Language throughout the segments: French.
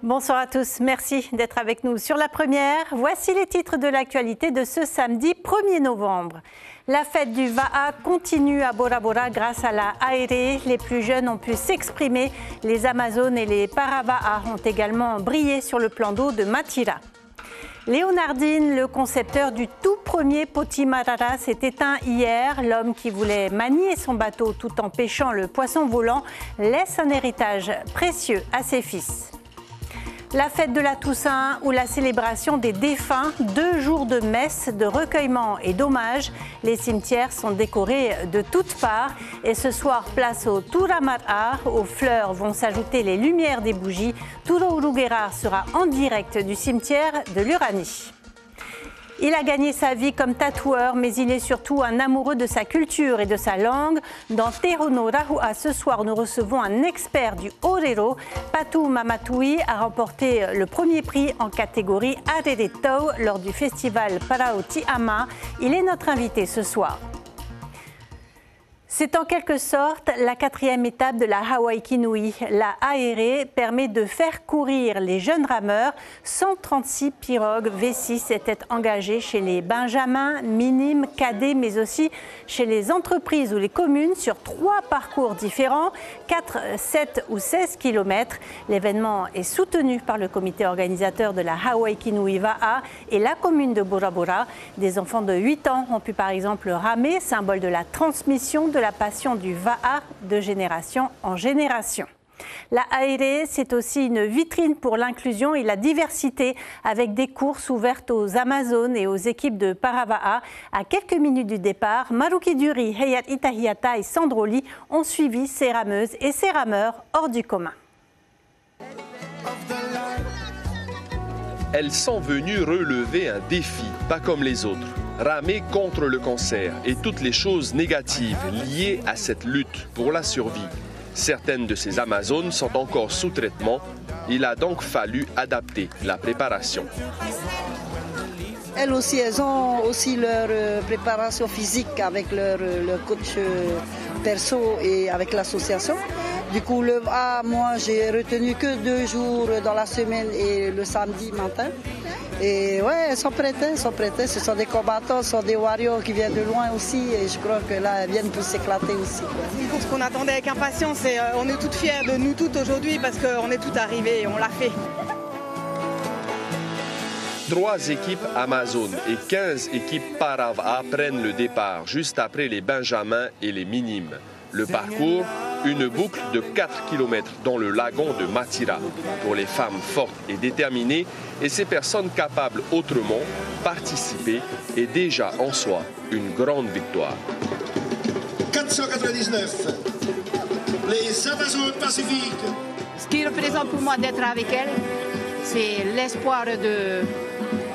Bonsoir à tous, merci d'être avec nous sur La Première. Voici les titres de l'actualité de ce samedi 1er novembre. La fête du Va'a continue à Bora Bora grâce à la Aere. Les plus jeunes ont pu s'exprimer. Les Amazones et les Parava'a ont également brillé sur le plan d'eau de Matira. Leonardine, le concepteur du tout premier Potimarara, s'est éteint hier. L'homme qui voulait manier son bateau tout en pêchant le poisson volant laisse un héritage précieux à ses fils. La fête de la Toussaint ou la célébration des défunts, 2 jours de messe, de recueillement et d'hommage. Les cimetières sont décorés de toutes parts et ce soir, place au Turamara. Aux fleurs vont s'ajouter les lumières des bougies. Turo Uruguera sera en direct du cimetière de l'Uranie. Il a gagné sa vie comme tatoueur, mais il est surtout un amoureux de sa culture et de sa langue. Dans Tehono Rahua, ce soir, nous recevons un expert du Orero. Patou Mamatui a remporté le premier prix en catégorie Areretau lors du festival Paraoti Ama. Il est notre invité ce soir. C'est en quelque sorte la 4e étape de la Hawaii Kinui. La Aere permet de faire courir les jeunes rameurs. 136 pirogues V6 étaient engagées chez les benjamins, minimes, cadets, mais aussi chez les entreprises ou les communes sur 3 parcours différents, 4, 7 ou 16 km. L'événement est soutenu par le comité organisateur de la Hawaii Kinui Va'a et la commune de Bora Bora. Des enfants de 8 ans ont pu par exemple ramer, symbole de la transmission de la passion du Va'a de génération en génération. La Aere, c'est aussi une vitrine pour l'inclusion et la diversité avec des courses ouvertes aux Amazones et aux équipes de Parava'a. À quelques minutes du départ, Maruki Duri, Heyat Itahiata et Sandro Lee ont suivi ces rameuses et ces rameurs hors du commun. Elles sont venues relever un défi, pas comme les autres. Ramer contre le cancer et toutes les choses négatives liées à cette lutte pour la survie. Certaines de ces Amazones sont encore sous traitement. Il a donc fallu adapter la préparation. Elles aussi, elles ont aussi leur préparation physique avec leur coach perso et avec l'association. Du coup, moi, j'ai retenu que 2 jours dans la semaine et le samedi matin. Et ouais, elles sont prêtes. Ce sont des combattants, ce sont des warriors qui viennent de loin aussi. Et je crois que là, elles viennent pour s'éclater aussi. Une course qu'on attendait avec impatience et on est toutes fières de nous toutes aujourd'hui parce qu'on est toutes arrivées et on l'a fait. 3 équipes Amazones et 15 équipes Parava'a prennent le départ juste après les benjamins et les minimes. Le parcours, une boucle de 4 km dans le lagon de Matira. Pour les femmes fortes et déterminées et ces personnes capables autrement, participer est déjà en soi une grande victoire. 499, les Amazones Pacifiques. Ce qui représente pour moi d'être avec elles, c'est l'espoir de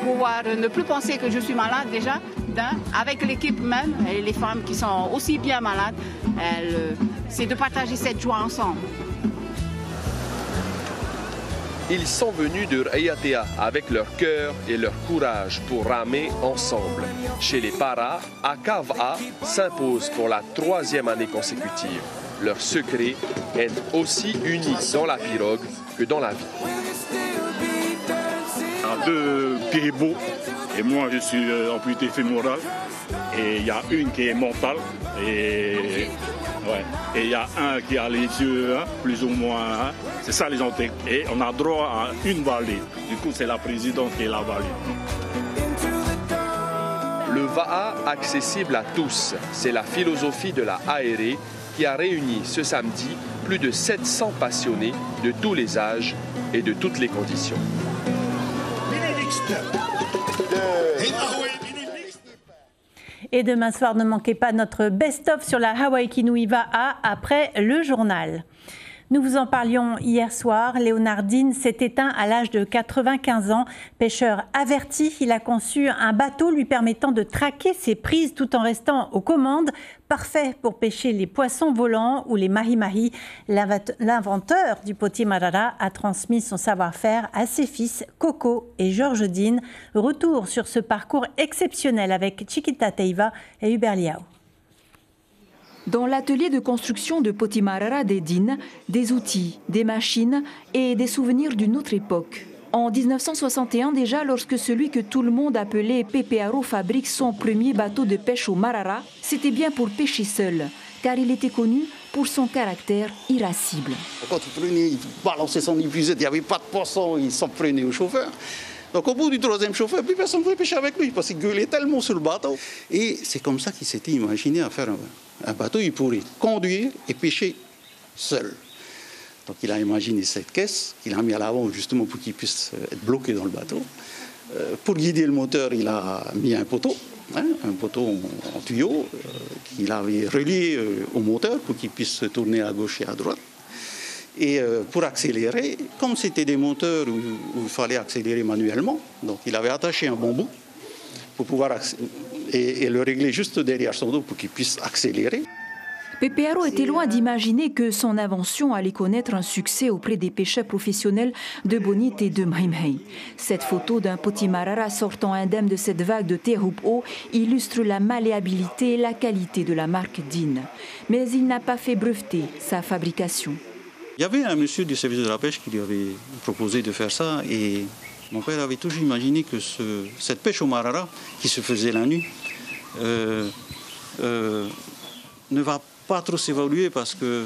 pouvoir ne plus penser que je suis malade déjà. Avec l'équipe même, et les femmes qui sont aussi bien malades, c'est de partager cette joie ensemble. Ils sont venus de Raiatea avec leur cœur et leur courage pour ramer ensemble. Chez les Para, Akava s'impose pour la 3e année consécutive. Leur secret est aussi unique dans la pirogue que dans la vie. À 2 pieds-beaux. Et moi, je suis amputé fémoral. Et il y a une qui est mentale. Et il y a un qui a les yeux, plus ou moins. C'est ça les antennes. Et on a droit à une vallée. Du coup, c'est la présidente qui est la vallée. Le Va'a accessible à tous. C'est la philosophie de la Aere qui a réuni ce samedi plus de 700 passionnés de tous les âges et de toutes les conditions. Et demain soir, ne manquez pas notre best-of sur la Hawaii Kinui Va'a après le journal. Nous vous en parlions hier soir. Leonardine s'est éteint à l'âge de 95 ans. Pêcheur averti, il a conçu un bateau lui permettant de traquer ses prises tout en restant aux commandes. Parfait pour pêcher les poissons volants ou les mahi-mahi. L'inventeur du Potimarara a transmis son savoir-faire à ses fils Coco et Georges Dean. Retour sur ce parcours exceptionnel avec Chiquita Teiva et Hubert Liao. Dans l'atelier de construction de Potimarara d'Edine, des outils, des machines et des souvenirs d'une autre époque. En 1961 déjà, lorsque celui que tout le monde appelait Pepe Aro fabrique son premier bateau de pêche au Marara, c'était bien pour pêcher seul, car il était connu pour son caractère irascible. Quand il prenait, il balançait son épuisette, il n'y avait pas de poisson, il s'en prenait au chauffeur. Donc au bout du troisième chauffeur, plus personne ne voulait pêcher avec lui parce qu'il gueulait tellement sur le bateau. Et c'est comme ça qu'il s'était imaginé à faire un bateau. Il pourrait conduire et pêcher seul. Donc il a imaginé cette caisse qu'il a mis à l'avant justement pour qu'il puisse être bloqué dans le bateau. Pour guider le moteur, il a mis un poteau en tuyau qu'il avait relié au moteur pour qu'il puisse se tourner à gauche et à droite. Et pour accélérer, comme c'était des moteurs où il fallait accélérer manuellement, donc il avait attaché un bambou pour pouvoir et le régler juste derrière son dos pour qu'il puisse accélérer. Pepe Aro était loin d'imaginer que son invention allait connaître un succès auprès des pêcheurs professionnels de Bonite et de Mahimhei. Cette photo d'un Potimarara sortant indemne de cette vague de Tehupo illustre la malléabilité et la qualité de la marque Dine. Mais il n'a pas fait breveter sa fabrication. Il y avait un monsieur du service de la pêche qui lui avait proposé de faire ça et mon père avait toujours imaginé que cette pêche au Marara, qui se faisait la nuit, ne va pas trop s'évaluer parce que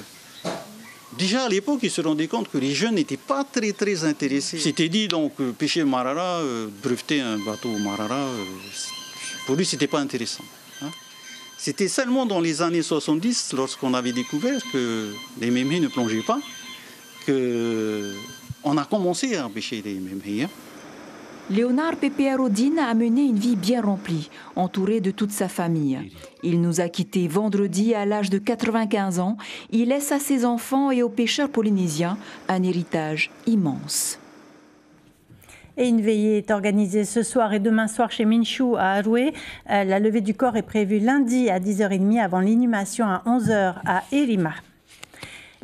déjà à l'époque, il se rendait compte que les jeunes n'étaient pas très intéressés. C'était dit donc pêcher au Marara, breveter un bateau au Marara, pour lui c'était pas intéressant. C'était seulement dans les années 70, lorsqu'on avait découvert que les mémés ne plongeaient pas, qu'on a commencé à pêcher les mémés. Léonard Pepe Aro Dine a mené une vie bien remplie, entouré de toute sa famille. Il nous a quittés vendredi à l'âge de 95 ans. Il laisse à ses enfants et aux pêcheurs polynésiens un héritage immense. Et une veillée est organisée ce soir et demain soir chez Minshu à Aroué. La levée du corps est prévue lundi à 10h30 avant l'inhumation à 11h à Erima.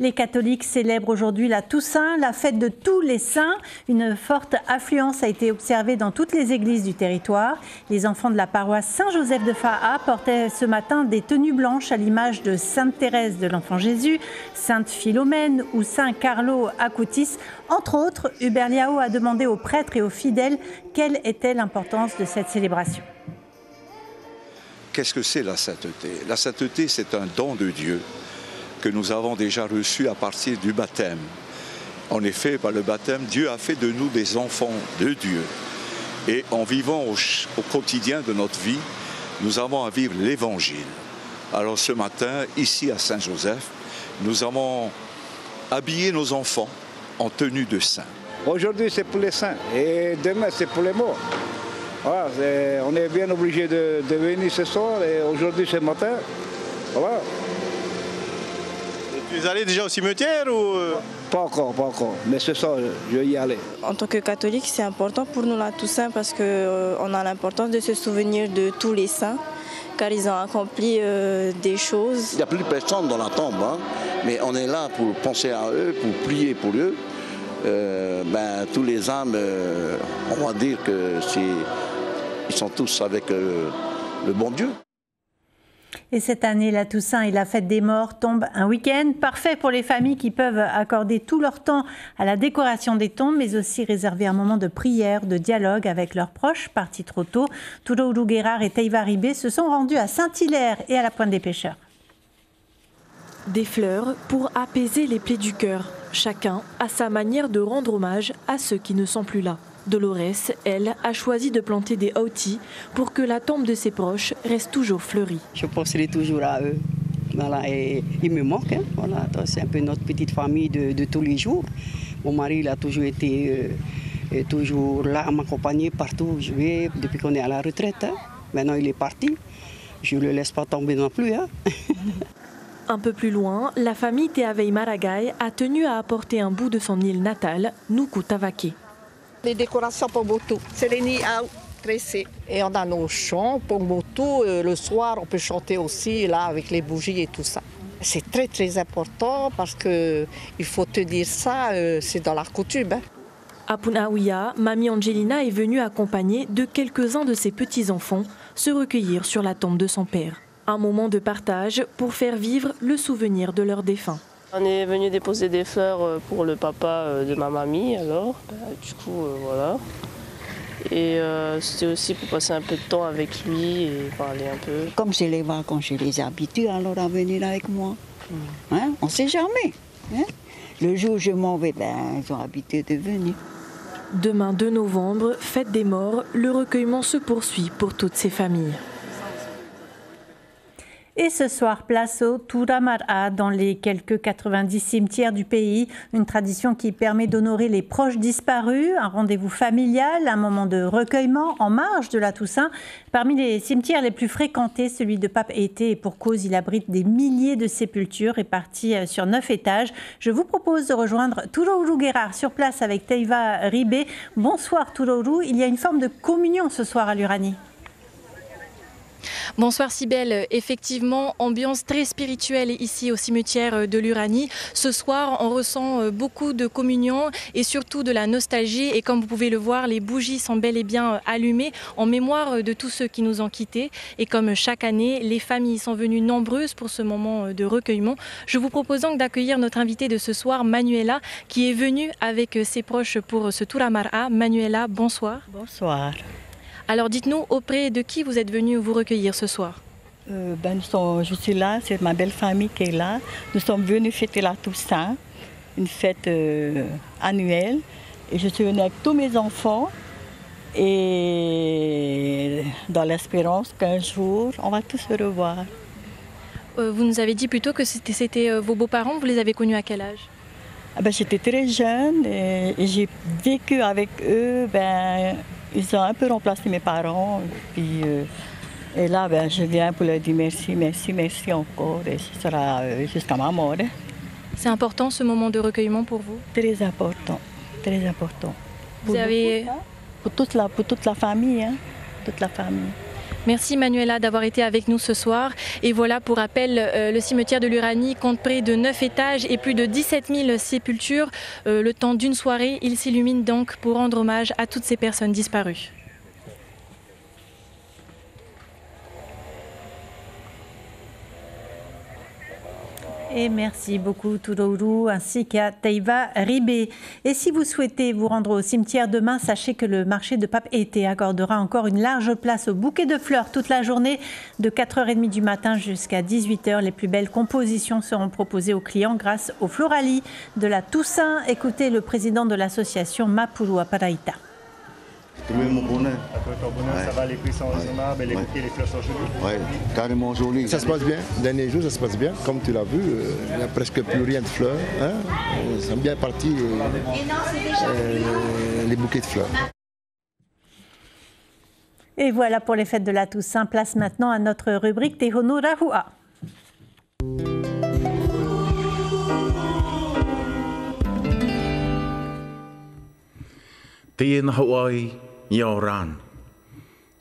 Les catholiques célèbrent aujourd'hui la Toussaint, la fête de tous les saints. Une forte affluence a été observée dans toutes les églises du territoire. Les enfants de la paroisse Saint-Joseph de Fa'a portaient ce matin des tenues blanches à l'image de Sainte Thérèse de l'Enfant Jésus, Sainte Philomène ou Saint Carlo Acutis. Entre autres, Hubert Liao a demandé aux prêtres et aux fidèles quelle était l'importance de cette célébration. Qu'est-ce que c'est la sainteté? La sainteté, c'est un don de Dieu que nous avons déjà reçu à partir du baptême. En effet, par le baptême, Dieu a fait de nous des enfants de Dieu. Et en vivant au quotidien de notre vie, nous avons à vivre l'Évangile. Alors ce matin, ici à Saint-Joseph, nous avons habillé nos enfants en tenue de saints. Aujourd'hui, c'est pour les saints et demain, c'est pour les morts. Voilà, on est bien obligé de venir ce soir et aujourd'hui, ce matin. Voilà. Vous allez déjà au cimetière ou... Pas encore. Mais ce soir, je vais y aller. En tant que catholique, c'est important pour nous la Toussaint parce qu'on a l'importance de se souvenir de tous les saints, car ils ont accompli des choses. Il n'y a plus personne dans la tombe, mais on est là pour penser à eux, pour prier pour eux. Tous les âmes, on va dire qu'ils sont tous avec le bon Dieu. Et cette année, la Toussaint et la fête des morts tombent un week-end parfait pour les familles qui peuvent accorder tout leur temps à la décoration des tombes, mais aussi réserver un moment de prière, de dialogue avec leurs proches partis trop tôt. Tourourou Guérard et Taïva Ribé se sont rendus à Saint-Hilaire et à la Pointe des Pêcheurs. Des fleurs pour apaiser les plaies du cœur. Chacun a sa manière de rendre hommage à ceux qui ne sont plus là. Dolores, elle, a choisi de planter des autis pour que la tombe de ses proches reste toujours fleurie. Je penserai toujours à eux. Voilà, et ils me manquent. Voilà, c'est un peu notre petite famille de tous les jours. Mon mari il a toujours été toujours là à m'accompagner partout où je vais depuis qu'on est à la retraite. Maintenant il est parti. Je ne le laisse pas tomber non plus. Un peu plus loin, la famille Teavei Maragay a tenu à apporter un bout de son île natale, Nuku Tavake. Les décorations pour Botou, c'est les nids tressés. Et on a nos chants pour Botou. Le soir, on peut chanter aussi là avec les bougies et tout ça. C'est très important parce que il faut te dire ça, c'est dans la coutume. À Punaouia, Mamie Angelina est venue accompagnée de quelques-uns de ses petits-enfants se recueillir sur la tombe de son père. Un moment de partage pour faire vivre le souvenir de leurs défunts. On est venu déposer des fleurs pour le papa de ma mamie, alors, du coup, voilà. Et c'était aussi pour passer un peu de temps avec lui et parler un peu. Comme je les vois quand je les habitue, alors à venir avec moi. Hein? On ne sait jamais. Hein? Le jour où je m'en vais, ils ont habitué de venir. Demain 2 novembre, fête des morts, le recueillement se poursuit pour toutes ces familles. Et ce soir, place au Tura Mar'a dans les quelques 90 cimetières du pays. Une tradition qui permet d'honorer les proches disparus, un rendez-vous familial, un moment de recueillement en marge de la Toussaint. Parmi les cimetières les plus fréquentés, celui de Pape Été, et pour cause, il abrite des milliers de sépultures réparties sur 9 étages. Je vous propose de rejoindre Tourourou Guérard sur place avec Teiva Ribé. Bonsoir Tourourou, il y a une forme de communion ce soir à l'Uranie. Bonsoir Cybèle, effectivement, ambiance très spirituelle ici au cimetière de l'Uranie. Ce soir, on ressent beaucoup de communion et surtout de la nostalgie. Et comme vous pouvez le voir, les bougies sont bel et bien allumées en mémoire de tous ceux qui nous ont quittés. Et comme chaque année, les familles sont venues nombreuses pour ce moment de recueillement. Je vous propose donc d'accueillir notre invitée de ce soir, Manuela, qui est venue avec ses proches pour ce Tura Mar'a. Manuela, bonsoir. Bonsoir. Alors dites-nous, auprès de qui vous êtes venu vous recueillir ce soir? Je suis là, c'est ma belle famille qui est là. Nous sommes venus fêter la Toussaint, une fête annuelle. Et je suis venue avec tous mes enfants. Et dans l'espérance qu'un jour, on va tous se revoir. Vous nous avez dit plutôt que c'était vos beaux-parents. Vous les avez connus à quel âge? J'étais très jeune et j'ai vécu avec eux. Ils ont un peu remplacé mes parents. Et là, je viens pour leur dire merci, merci, merci encore. Et ce sera jusqu'à ma mort. C'est important ce moment de recueillement pour vous? Très important, très important. Vous avez... Pour toute la famille, hein, toute la famille. Merci Manuela d'avoir été avec nous ce soir. Et voilà, pour rappel, le cimetière de l'Uranie compte près de 9 étages et plus de 17 000 sépultures. Le temps d'une soirée, il s'illumine donc pour rendre hommage à toutes ces personnes disparues. Et merci beaucoup Tourourou ainsi qu'à Teiva Ribé. Et si vous souhaitez vous rendre au cimetière demain, sachez que le marché de Pape Été accordera encore une large place au bouquet de fleurs toute la journée de 4h30 du matin jusqu'à 18h. Les plus belles compositions seront proposées aux clients grâce au Florali de la Toussaint. Écoutez le président de l'association Mapurua Paraita. Trouver mon bonheur. Ton bonheur, ça va, les prix sont raisonnables et les bouquets, les fleurs sont jolies. Oui, carrément joli. Ça se passe bien. Dernier jour, ça se passe bien. Comme tu l'as vu, il n'y a presque plus rien de fleurs. Hein. Ils sont bien partis les bouquets de fleurs. Et voilà pour les fêtes de la Toussaint. Place maintenant à notre rubrique Tehono Rahua. Tēnā Hawaii, Yaoran.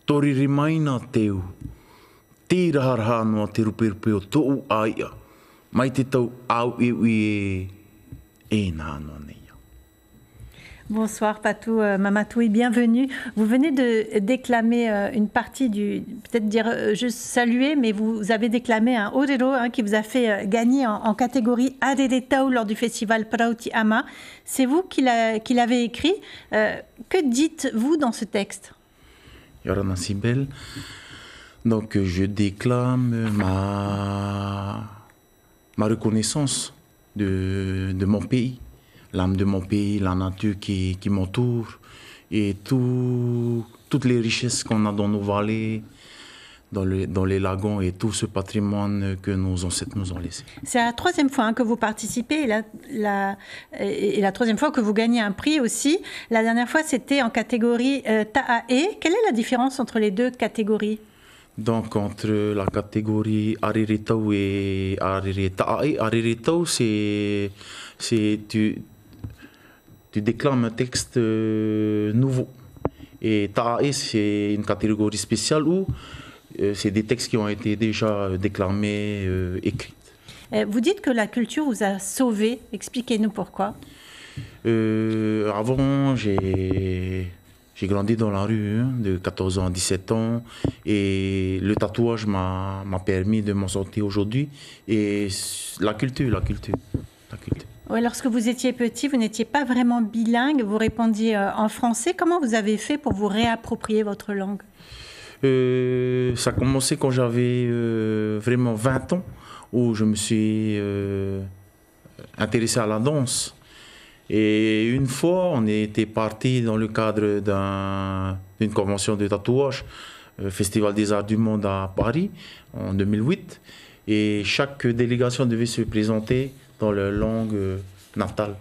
Toriri maina teu. Tēraharaha noa te ruperupe o to'u aia. Mai te tau au iwi e nā noa nei. Bonsoir Patou Mamatoui, bienvenue. Vous venez de déclamer une partie peut-être dire juste saluer, mais vous avez déclamé un orero qui vous a fait gagner en catégorie Areretau lors du festival Prauti Ama. C'est vous qui l'avez écrit. Que dites-vous dans ce texte? Yorana Sibel. Donc je déclame ma reconnaissance de mon pays. L'âme de mon pays, la nature qui m'entoure et toutes les richesses qu'on a dans nos vallées, dans les lagons et tout ce patrimoine que nos ancêtres nous ont laissé. C'est la troisième fois que vous participez et la troisième fois que vous gagnez un prix aussi. La dernière fois, c'était en catégorie Ta'ae. Quelle est la différence entre les deux catégories? Donc, entre la catégorie Areretau et Ta'ae, Areretau, c'est tu déclames un texte nouveau. Et Ta'ae, c'est une catégorie spéciale où c'est des textes qui ont été déjà déclamés, écrits. Vous dites que la culture vous a sauvé. Expliquez-nous pourquoi. Avant, j'ai J'ai grandi dans la rue de 14 ans à 17 ans et le tatouage m'a permis de m'en sortir aujourd'hui. Et la culture. Ouais, lorsque vous étiez petit, vous n'étiez pas vraiment bilingue, vous répondiez en français. Comment vous avez fait pour vous réapproprier votre langue? Ça a commencé quand j'avais vraiment 20 ans, où je me suis intéressé à la danse. Et une fois, on était parti dans le cadre d'une convention de tatouage, Festival des Arts du Monde à Paris, en 2008. Et chaque délégation devait se présenter dans leur langue natale.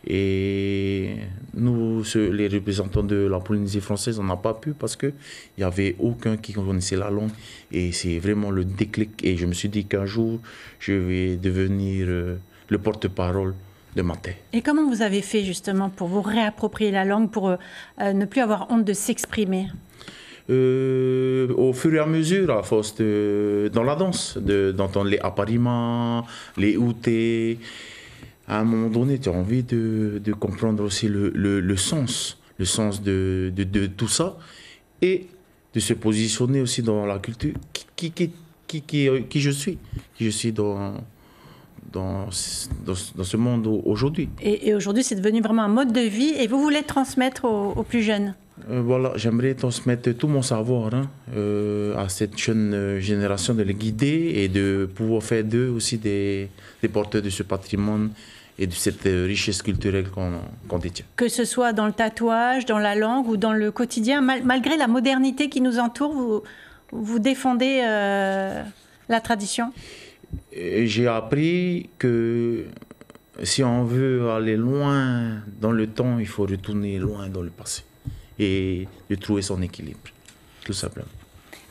Et nous, les représentants de la Polynésie française, on n'a pas pu parce qu'il n'y avait aucun qui connaissait la langue. Et c'est vraiment le déclic. Et je me suis dit qu'un jour, je vais devenir le porte-parole de ma terre. Et comment vous avez fait justement pour vous réapproprier la langue, pour ne plus avoir honte de s'exprimer? Au fur et à mesure, à force dans la danse, d'entendre les aparima, les outés. À un moment donné, tu as envie de comprendre aussi le sens de tout ça et de se positionner aussi dans la culture qui je suis. Je suis dans ce monde aujourd'hui. Et aujourd'hui, c'est devenu vraiment un mode de vie et vous voulez transmettre aux plus jeunes? Voilà, j'aimerais transmettre tout mon savoir à cette jeune génération, de les guider et de pouvoir faire d'eux aussi des porteurs de ce patrimoine et de cette richesse culturelle qu'on détient. Que ce soit dans le tatouage, dans la langue ou dans le quotidien, malgré la modernité qui nous entoure, vous défendez la tradition? J'ai appris que si on veut aller loin dans le temps, il faut retourner loin dans le passé et de trouver son équilibre, tout simplement.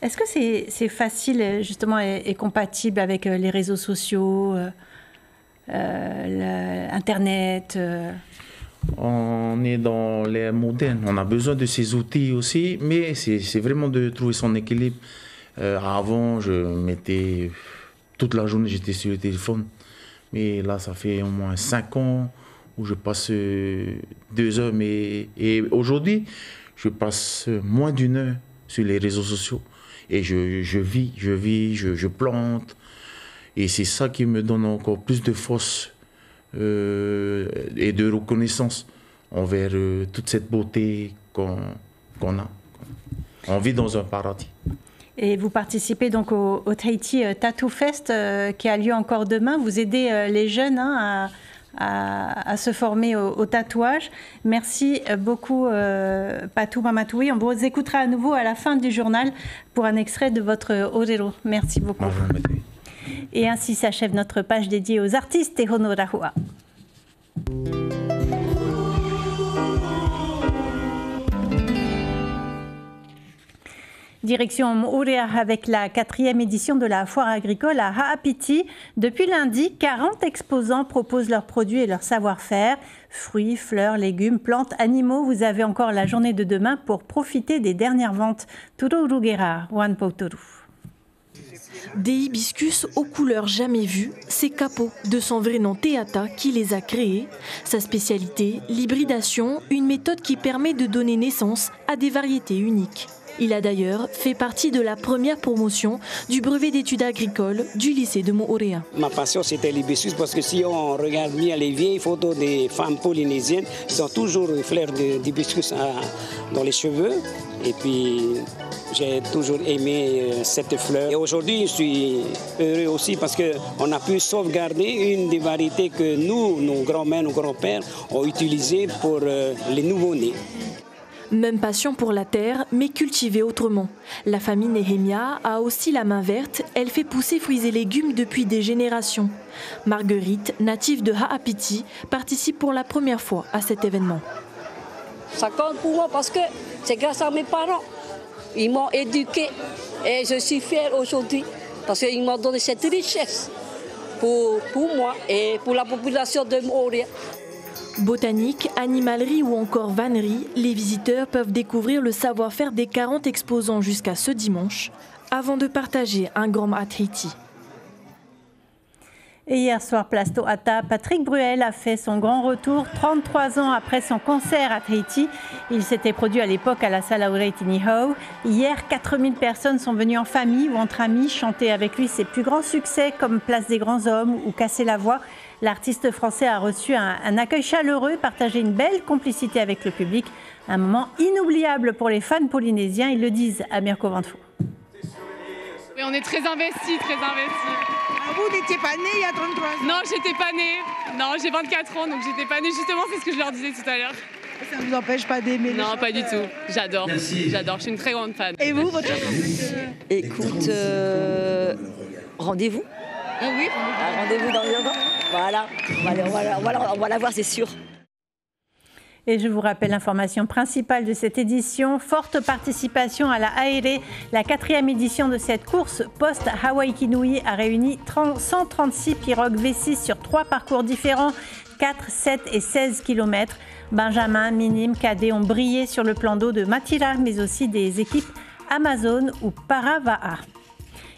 Est-ce que c'est facile justement et compatible avec les réseaux sociaux, Internet? On est dans l'ère moderne, on a besoin de ces outils aussi, mais c'est vraiment de trouver son équilibre. Avant, je mettais toute la journée, j'étais sur le téléphone, mais là, ça fait au moins 5 ans où je passe 2 heures, et aujourd'hui, je passe moins d'1 heure sur les réseaux sociaux. Et je vis, je plante. Et c'est ça qui me donne encore plus de force et de reconnaissance envers toute cette beauté qu'on a. On vit dans un paradis. Et vous participez donc au Tahiti Tattoo Fest qui a lieu encore demain. Vous aidez les jeunes à se former au tatouage. Merci beaucoup Patou Mamatoui. On vous écoutera à nouveau à la fin du journal pour un extrait de votre Orero. Merci beaucoup. Et ainsi s'achève notre page dédiée aux artistes et Honorahua. Direction Moorea avec la 4e édition de la foire agricole à Ha'apiti. Depuis lundi, 40 exposants proposent leurs produits et leur savoir-faire. Fruits, fleurs, légumes, plantes, animaux. Vous avez encore la journée de demain pour profiter des dernières ventes. Tururugera, Wan Pautoru. Des hibiscus aux couleurs jamais vues, c'est Capo, de son vrai nom Teata, qui les a créés. Sa spécialité, l'hybridation, une méthode qui permet de donner naissance à des variétés uniques. Il a d'ailleurs fait partie de la première promotion du brevet d'études agricoles du lycée de Moorea. Ma passion, c'était l'hibiscus parce que si on regarde bien les vieilles photos des femmes polynésiennes, ils ont toujours une fleur d'hibiscus dans les cheveux. Et puis, j'ai toujours aimé cette fleur. Et aujourd'hui, je suis heureux aussi parce qu'on a pu sauvegarder une des variétés que nous, nos grands-mères, nos grands-pères, ont utilisées pour les nouveau-nés. Même passion pour la terre, mais cultivée autrement. La famille Nehemia a aussi la main verte. Elle fait pousser fruits et légumes depuis des générations. Marguerite, native de Ha'apiti, participe pour la première fois à cet événement. Ça compte pour moi parce que c'est grâce à mes parents. Ils m'ont éduquée et je suis fière aujourd'hui parce qu'ils m'ont donné cette richesse pour moi et pour la population de Moorea. Botanique, animalerie ou encore vannerie, les visiteurs peuvent découvrir le savoir-faire des 40 exposants jusqu'à ce dimanche, avant de partager un grand à Tahiti. Et hier soir, place Tohata, Patrick Bruel a fait son grand retour 33 ans après son concert à Tahiti. Il s'était produit à l'époque à la salle Aoreiti Nihau. Hier, 4000 personnes sont venues en famille ou entre amis chanter avec lui ses plus grands succès comme Place des grands hommes ou Casser la voix. L'artiste français a reçu un accueil chaleureux, partagé une belle complicité avec le public. Un moment inoubliable pour les fans polynésiens, ils le disent à Mirko Ventfou. Oui, on est très investis, très investis. Vous n'étiez pas né il y a 33 ans? Non, j'étais pas née. Non, j'ai 24 ans, donc j'étais pas née. Justement, c'est ce que je leur disais tout à l'heure. Ça ne vous empêche pas d'aimer les Non, pas du tout. J'adore. J'adore. Je suis une très grande fan. Et vous, votre Écoute, rendez-vous. Oui, rendez-vous dans le logement. Voilà. On va la voir, c'est sûr. Et je vous rappelle l'information principale de cette édition. Forte participation à la Aere. La 4e édition de cette course post-Hawaii Kinui a réuni 136 pirogues V6 sur 3 parcours différents, 4, 7 et 16 km. Benjamin, Minim, Cadet ont brillé sur le plan d'eau de Matira, mais aussi des équipes Amazon ou Paravaa.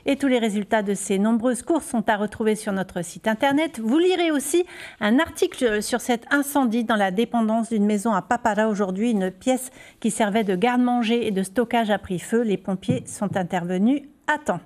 Et tous les résultats de ces nombreuses courses sont à retrouver sur notre site internet. Vous lirez aussi un article sur cet incendie dans la dépendance d'une maison à Papara aujourd'hui. Une pièce qui servait de garde-manger et de stockage a pris feu. Les pompiers sont intervenus à temps.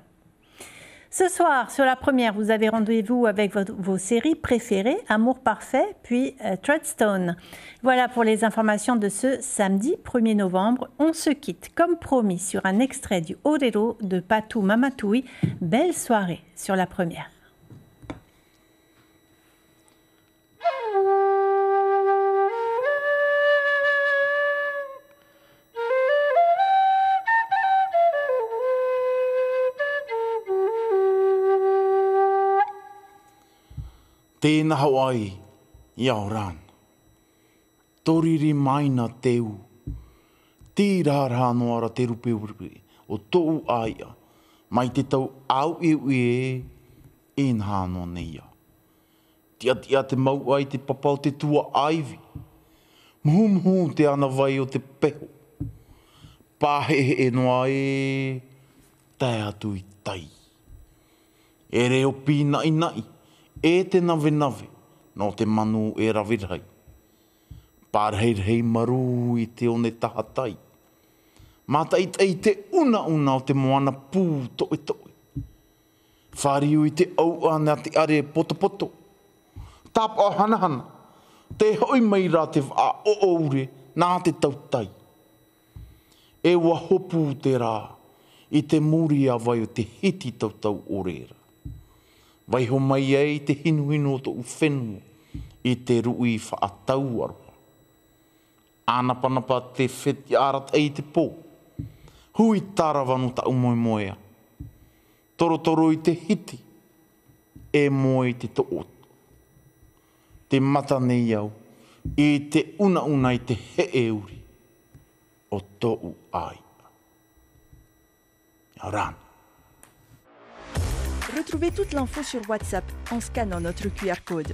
Ce soir, sur la première, vous avez rendez-vous avec vos séries préférées, Amour parfait, puis Treadstone. Voilà pour les informations de ce samedi 1er novembre. On se quitte, comme promis, sur un extrait du Orero de Patou Mamatui. Belle soirée sur la première. Tēnā Hawaii, Iauran. Toriri maina teu. Tīrāra noara te rupe o tou aia. Mai te tau au e nā no neia. Tia te mau ai te papau te tua aivi. Muhu te ana vai o te peho. Pāhehe noa tai atu I tai. E reo pina nai. E te nawe, no te manu e rawirai. Pārhei maru I te one tahatai. Mātai te una o te moana pū toe. Whāriu I te au ana te are poto. Tāpa hana. Te hoi mai rā te wha o oure nā te tautai. E wa hopu te rā I te muri a vai o te hiti tautau orera. Vai ho mai ei te hinu o tō whenua I te rui whaatau aroa. Ānapanapa te wheti arat ei te pō. Hui tarawanu ta umoimoea. Torotoro I te hiti. E moe te tootu. Te mata nei au. I te una I te he euri. O tōu ai. Aran. Retrouvez toute l'info sur WhatsApp en scannant notre QR code.